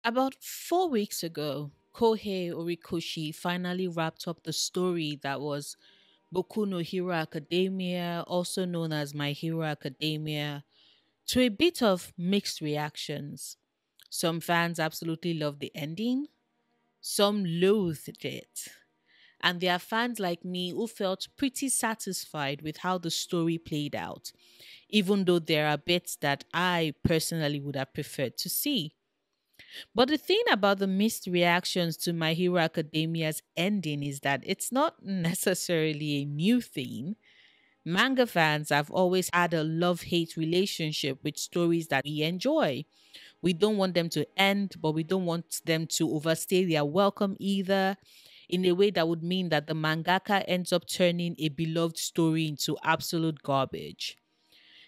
About 4 weeks ago, Kohei Orikoshi finally wrapped up the story that was Boku no Hero Academia, also known as My Hero Academia, to a bit of mixed reactions. Some fans absolutely loved the ending, some loathed it. And there are fans like me who felt pretty satisfied with how the story played out, even though there are bits that I personally would have preferred to see. But the thing about the mixed reactions to My Hero Academia's ending is that it's not necessarily a new thing. Manga fans have always had a love hate relationship with stories that we enjoy. We don't want them to end, but we don't want them to overstay their welcome either, in a way that would mean that the mangaka ends up turning a beloved story into absolute garbage.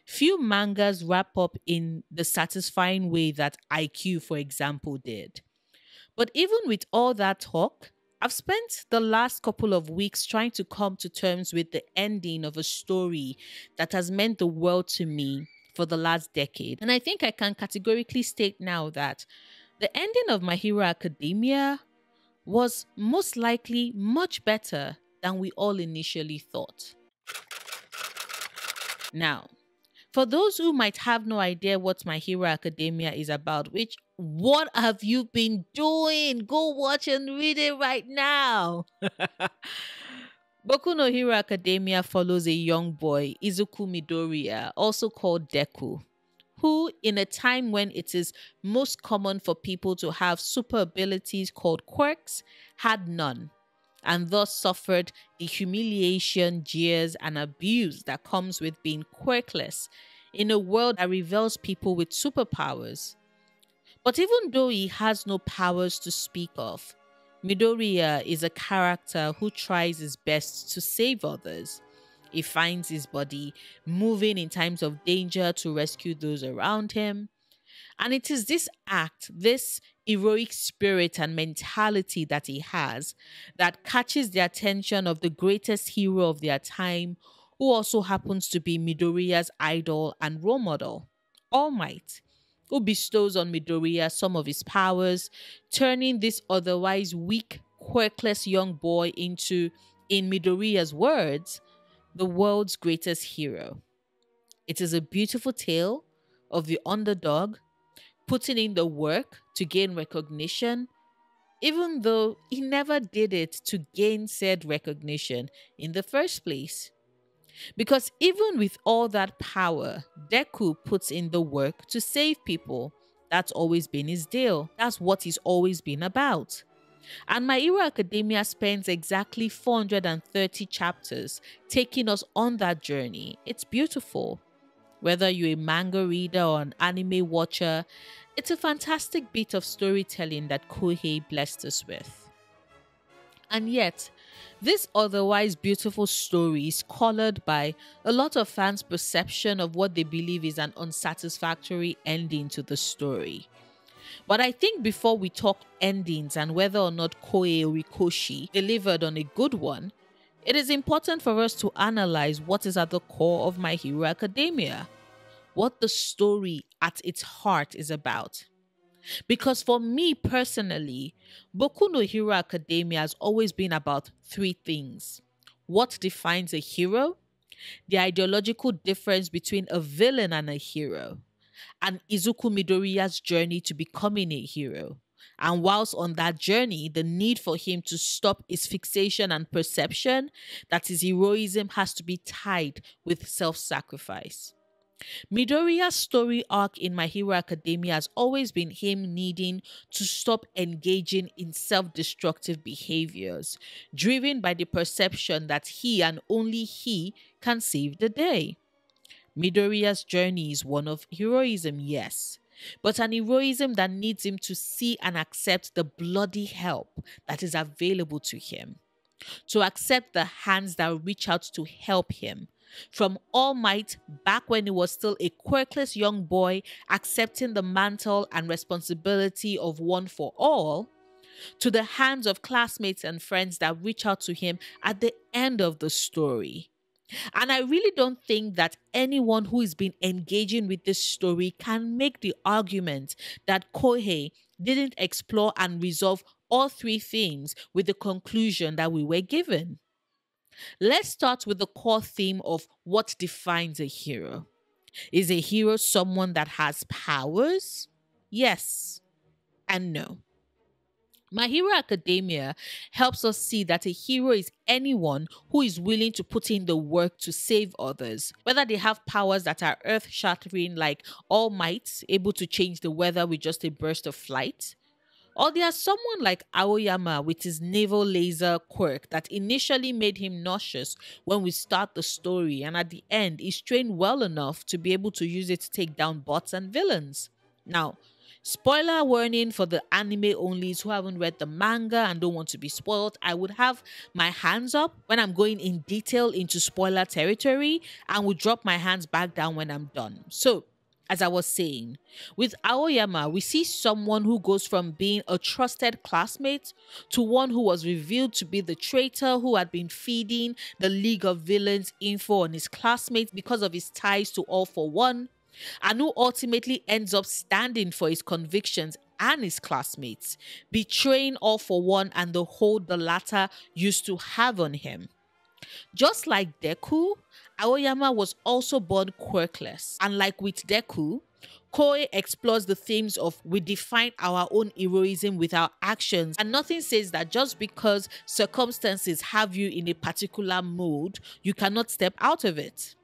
Few mangas wrap up in the satisfying way that IQ, for example, did. But even with all that talk, I've spent the last couple of weeks trying to come to terms with the ending of a story that has meant the world to me for the last decade. And I think I can categorically state now that the ending of My Hero Academia was most likely much better than we all initially thought. Now, for those who might have no idea what My Hero Academia is about, which what have you been doing? Go watch and read it right now. Boku no Hero Academia follows a young boy, Izuku Midoriya, also called Deku, who, in a time when it is most common for people to have super abilities called quirks, had none, and thus suffered the humiliation, jeers, and abuse that comes with being quirkless in a world that reveals people with superpowers. But even though he has no powers to speak of, Midoriya is a character who tries his best to save others. He finds his body moving in times of danger to rescue those around him. And it is this act, this heroic spirit and mentality that he has that catches the attention of the greatest hero of their time, who also happens to be Midoriya's idol and role model, All Might, who bestows on Midoriya some of his powers, turning this otherwise weak, quirkless young boy into, in Midoriya's words, the world's greatest hero. It is a beautiful tale of the underdog putting in the work to gain recognition, even though he never did it to gain said recognition in the first place. Because even with all that power, Deku puts in the work to save people. That's always been his deal. That's what he's always been about. And My Hero Academia spends exactly 430 chapters taking us on that journey. It's beautiful. Whether you're a manga reader or an anime watcher, it's a fantastic bit of storytelling that Kohei blessed us with. And yet, this otherwise beautiful story is colored by a lot of fans' perception of what they believe is an unsatisfactory ending to the story. But I think before we talk endings and whether or not Koei Orikoshi delivered on a good one, it is important for us to analyze what is at the core of My Hero Academia, what the story at its heart is about. Because for me personally, Boku no Hero Academia has always been about three things: what defines a hero, the ideological difference between a villain and a hero, and Izuku Midoriya's journey to becoming a hero. And whilst on that journey, the need for him to stop his fixation and perception that his heroism has to be tied with self sacrifice. Midoriya's story arc in My Hero Academia has always been him needing to stop engaging in self destructive behaviors, driven by the perception that he and only he can save the day. Midoriya's journey is one of heroism, yes, but an heroism that needs him to see and accept the bloody help that is available to him, to accept the hands that reach out to help him. From All Might, back when he was still a quirkless young boy, accepting the mantle and responsibility of one for all, to the hands of classmates and friends that reach out to him at the end of the story. And I really don't think that anyone who has been engaging with this story can make the argument that Kohei didn't explore and resolve all three themes with the conclusion that we were given. Let's start with the core theme of what defines a hero. Is a hero someone that has powers? Yes and no. My Hero Academia helps us see that a hero is anyone who is willing to put in the work to save others, whether they have powers that are earth shattering, like All Might, able to change the weather with just a burst of flight, or they are someone like Aoyama with his naval laser quirk that initially made him nauseous when we start the story, and at the end is trained well enough to be able to use it to take down bots and villains. Now, spoiler warning for the anime onlys who haven't read the manga and don't want to be spoiled. I would have my hands up when I'm going in detail into spoiler territory and would drop my hands back down when I'm done. So, as I was saying, with Aoyama, we see someone who goes from being a trusted classmate to one who was revealed to be the traitor who had been feeding the League of Villains info on his classmates because of his ties to All for One, and who ultimately ends up standing for his convictions and his classmates, betraying All for One and the hold the latter used to have on him. Just like Deku, Aoyama was also born quirkless. And like with Deku, Koei explores the themes of we define our own heroism with our actions, and nothing says that just because circumstances have you in a particular mode, you cannot step out of it.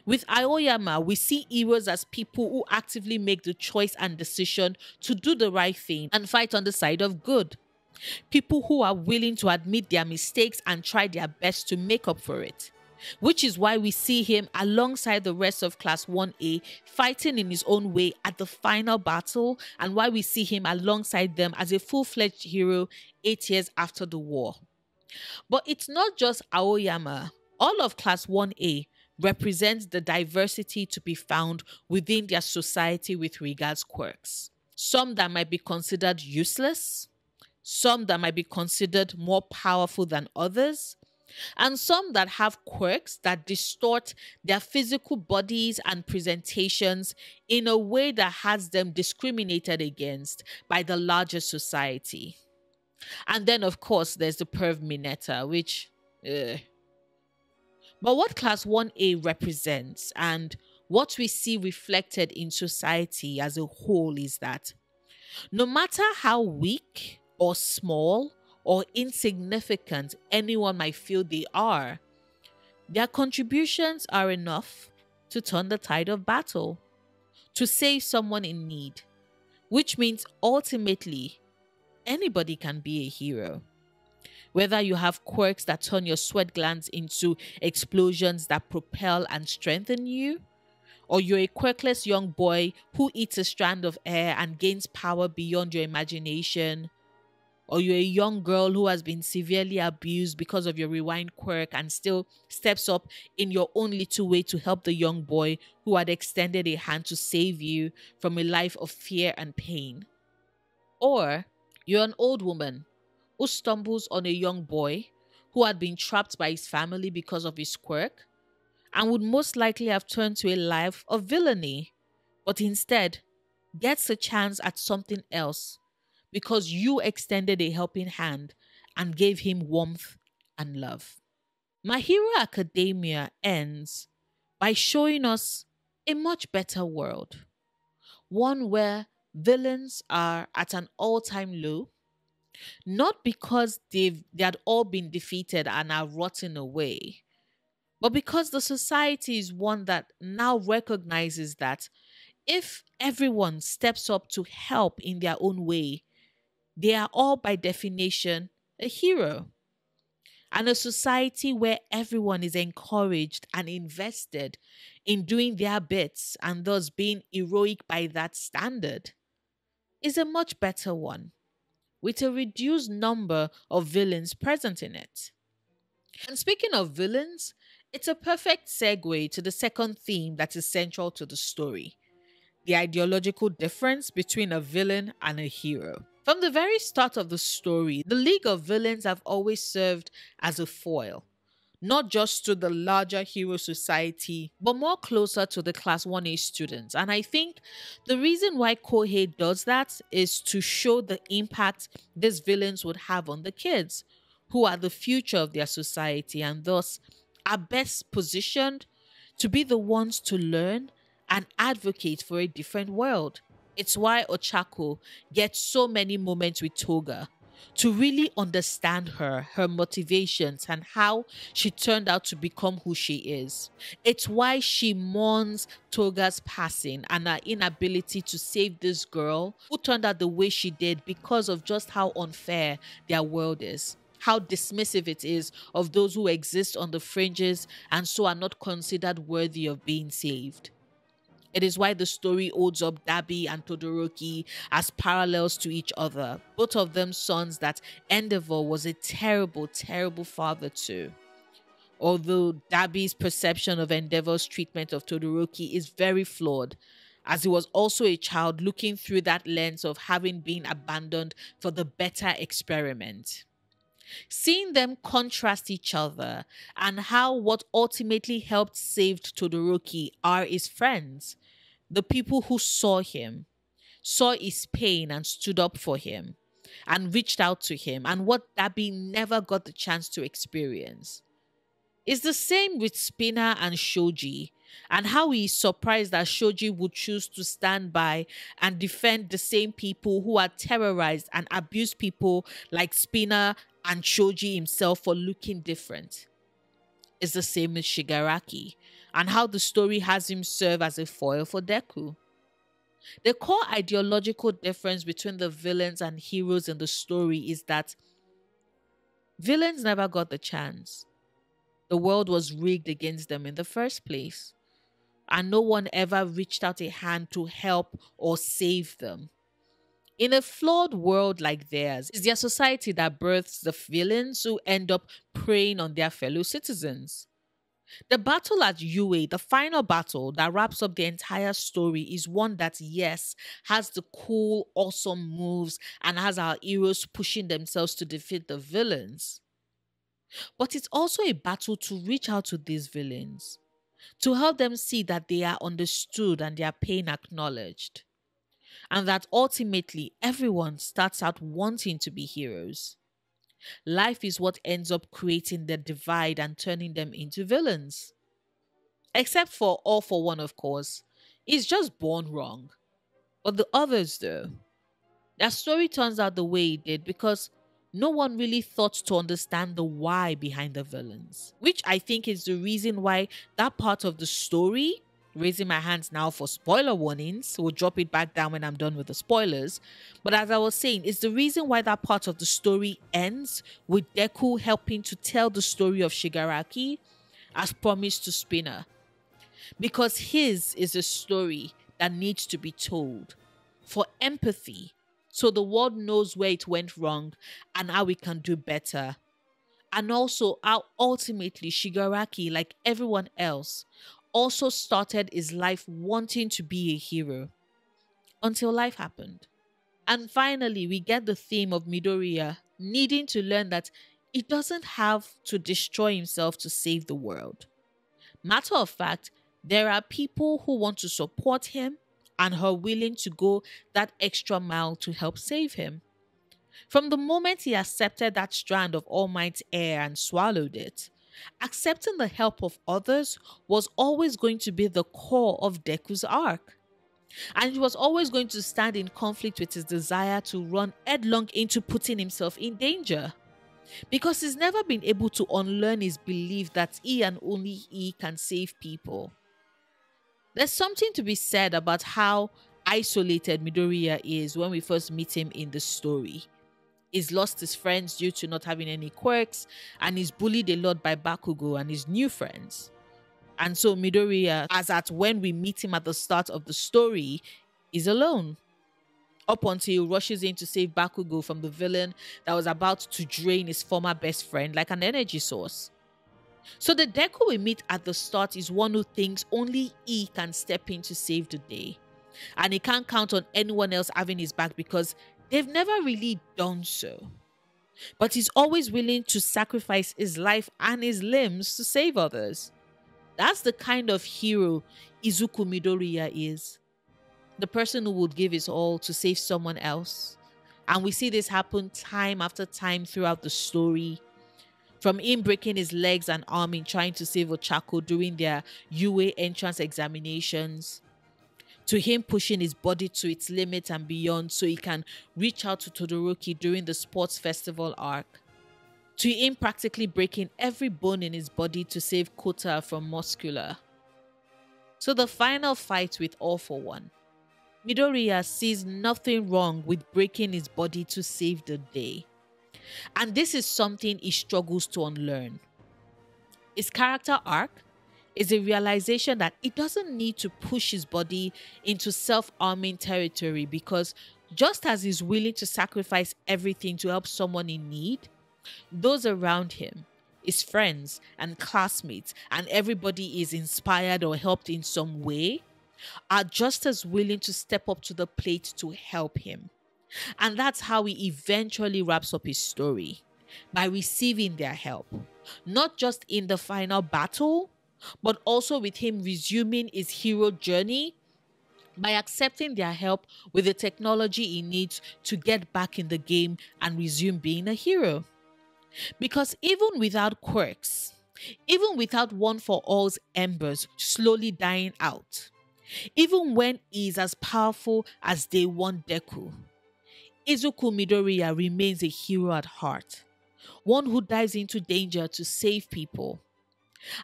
With Aoyama, we see heroes as people who actively make the choice and decision to do the right thing and fight on the side of good. People who are willing to admit their mistakes and try their best to make up for it. Which is why we see him alongside the rest of Class 1A fighting in his own way at the final battle, and why we see him alongside them as a full-fledged hero 8 years after the war. But it's not just Aoyama. All of Class 1A represents the diversity to be found within their society with regards quirks. Some that might be considered useless, some that might be considered more powerful than others, and some that have quirks that distort their physical bodies and presentations in a way that has them discriminated against by the larger society. And then, of course, there's the perv Mineta, which... But what Class 1A represents and what we see reflected in society as a whole is that no matter how weak or small or insignificant anyone might feel they are, their contributions are enough to turn the tide of battle, to save someone in need, which means ultimately anybody can be a hero. Whether you have quirks that turn your sweat glands into explosions that propel and strengthen you, or you're a quirkless young boy who eats a strand of air and gains power beyond your imagination, or you're a young girl who has been severely abused because of your rewind quirk and still steps up in your own little way to help the young boy who had extended a hand to save you from a life of fear and pain. Or you're an old woman who stumbles on a young boy who had been trapped by his family because of his quirk and would most likely have turned to a life of villainy, but instead gets a chance at something else because you extended a helping hand and gave him warmth and love. My Hero Academia ends by showing us a much better world, one where villains are at an all-time low, not because they had all been defeated and are rotting away, but because the society is one that now recognizes that if everyone steps up to help in their own way, they are all by definition a hero. And a society where everyone is encouraged and invested in doing their bits and thus being heroic by that standard is a much better one, with a reduced number of villains present in it. And speaking of villains, it's a perfect segue to the second theme that is central to the story: the ideological difference between a villain and a hero. From the very start of the story, the League of Villains have always served as a foil, not just to the larger hero society, but more closer to the Class 1A students. And I think the reason why Kohei does that is to show the impact these villains would have on the kids, who are the future of their society and thus are best positioned to be the ones to learn and advocate for a different world. It's why Ochako gets so many moments with Toga to really understand her, her motivations, and how she turned out to become who she is. It's why she mourns Toga's passing and her inability to save this girl who turned out the way she did because of just how unfair their world is. How dismissive it is of those who exist on the fringes and so are not considered worthy of being saved. It is why the story holds up Dabi and Todoroki as parallels to each other, both of them sons that Endeavor was a terrible, terrible father to. Although Dabi's perception of Endeavor's treatment of Todoroki is very flawed, as he was also a child looking through that lens of having been abandoned for the better experiment. Seeing them contrast each other and how what ultimately helped save Todoroki are his friends, the people who saw him, saw his pain and stood up for him, and reached out to him, and what Dabi never got the chance to experience. It's the same with Spinner and Shoji, and how he is surprised that Shoji would choose to stand by and defend the same people who had terrorized and abused people like Spinner and Shoji himself for looking different. It's the same with Shigaraki, and how the story has him serve as a foil for Deku. The core ideological difference between the villains and heroes in the story is that villains never got the chance. The world was rigged against them in the first place, and no one ever reached out a hand to help or save them. In a flawed world like theirs, it's their society that births the villains who end up preying on their fellow citizens. The battle at UA, the final battle that wraps up the entire story, is one that, yes, has the cool, awesome moves and has our heroes pushing themselves to defeat the villains. But it's also a battle to reach out to these villains, to help them see that they are understood and their pain acknowledged, and that ultimately everyone starts out wanting to be heroes. Life is what ends up creating the divide and turning them into villains. Except for All for One, of course. He's just born wrong. But the others, though, their story turns out the way it did because no one really thought to understand the why behind the villains. Which I think is the reason why that part of the story, raising my hands now for spoiler warnings, we'll drop it back down when I'm done with the spoilers. But as I was saying, it's the reason why that part of the story ends with Deku helping to tell the story of Shigaraki as promised to Spinner. Because his is a story that needs to be told for empathy, so the world knows where it went wrong and how we can do better. And also how ultimately Shigaraki, like everyone else, also started his life wanting to be a hero. Until life happened. And finally, we get the theme of Midoriya needing to learn that he doesn't have to destroy himself to save the world. Matter of fact, there are people who want to support him and are willing to go that extra mile to help save him. From the moment he accepted that strand of All Might's air and swallowed it, accepting the help of others was always going to be the core of Deku's arc. And he was always going to stand in conflict with his desire to run headlong into putting himself in danger. Because he's never been able to unlearn his belief that he and only he can save people. There's something to be said about how isolated Midoriya is when we first meet him in the story. He's lost his friends due to not having any quirks, and he's bullied a lot by Bakugo and his new friends. And so Midoriya, as at when we meet him at the start of the story, is alone. Up until he rushes in to save Bakugo from the villain that was about to drain his former best friend like an energy source. So the Deku we meet at the start is one who thinks only he can step in to save the day. And he can't count on anyone else having his back because they've never really done so. but he's always willing to sacrifice his life and his limbs to save others. That's the kind of hero Izuku Midoriya is. The person who would give his all to save someone else. And we see this happen time after time throughout the story. From him breaking his legs and arm in trying to save Ochako during their UA entrance examinations, to him pushing his body to its limit and beyond so he can reach out to Todoroki during the sports festival arc, to him practically breaking every bone in his body to save Kota from Muscular. So the final fight with All for One. Midoriya sees nothing wrong with breaking his body to save the day. And this is something he struggles to unlearn. His character arc is a realization that he doesn't need to push his body into self-harming territory, because just as he's willing to sacrifice everything to help someone in need, those around him, his friends and classmates, and everybody is inspired or helped in some way, are just as willing to step up to the plate to help him. And that's how he eventually wraps up his story, by receiving their help, not just in the final battle, but also with him resuming his hero journey by accepting their help with the technology he needs to get back in the game and resume being a hero. Because even without quirks, even without One for All's embers slowly dying out, even when he is as powerful as Day One Deku, Izuku Midoriya remains a hero at heart, one who dives into danger to save people.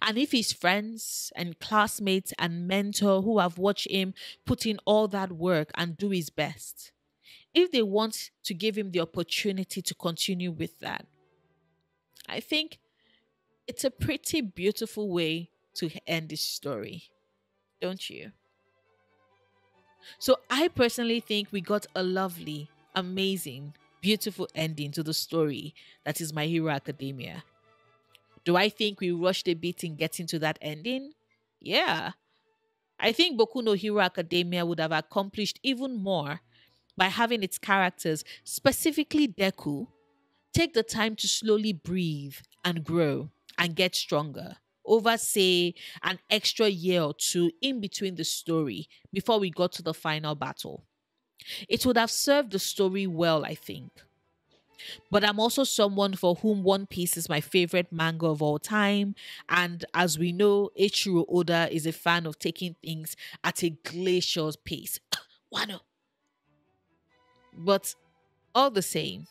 And if his friends and classmates and mentor who have watched him put in all that work and do his best, if they want to give him the opportunity to continue with that, I think it's a pretty beautiful way to end this story, don't you? So I personally think we got a lovely, amazing, beautiful ending to the story that is My Hero Academia. Do I think we rushed a bit in getting to that ending? Yeah. I think Boku no Hero Academia would have accomplished even more by having its characters, specifically Deku, take the time to slowly breathe and grow and get stronger over, say, an extra year or two in between the story before we got to the final battle. It would have served the story well, I think. But I'm also someone for whom One Piece is my favorite manga of all time. And as we know, Eiichiro Oda is a fan of taking things at a glacial pace. Wano. But all the same,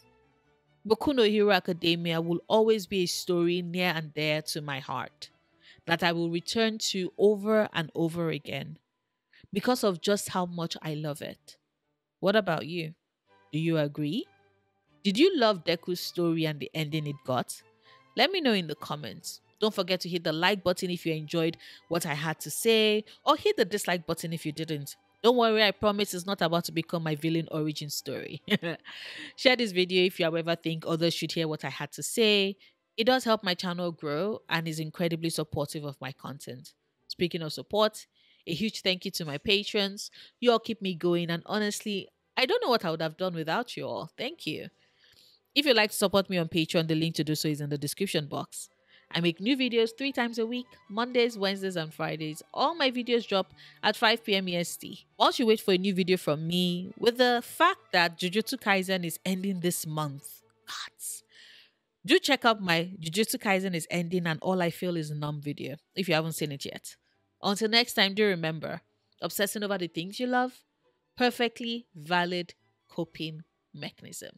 Boku no Hero Academia will always be a story near and dear to my heart that I will return to over and over again because of just how much I love it. What about you? Do you agree? Did you love Deku's story and the ending it got? Let me know in the comments. Don't forget to hit the like button if you enjoyed what I had to say, or hit the dislike button if you didn't. Don't worry, I promise it's not about to become my villain origin story. Share this video if you however think others should hear what I had to say. It does help my channel grow and is incredibly supportive of my content. Speaking of support, a huge thank you to my patrons. You all keep me going, and honestly, I don't know what I would have done without you all. Thank you. If you'd like to support me on Patreon, the link to do so is in the description box. I make new videos 3 times a week, Mondays, Wednesdays, and Fridays. All my videos drop at 5 p.m. EST. Whilst you wait for a new video from me, with the fact that Jujutsu Kaisen is ending this month, gods, do check out my Jujutsu Kaisen is ending and all I feel is numb video if you haven't seen it yet. Until next time, do remember, obsessing over the things you love, perfectly valid coping mechanism.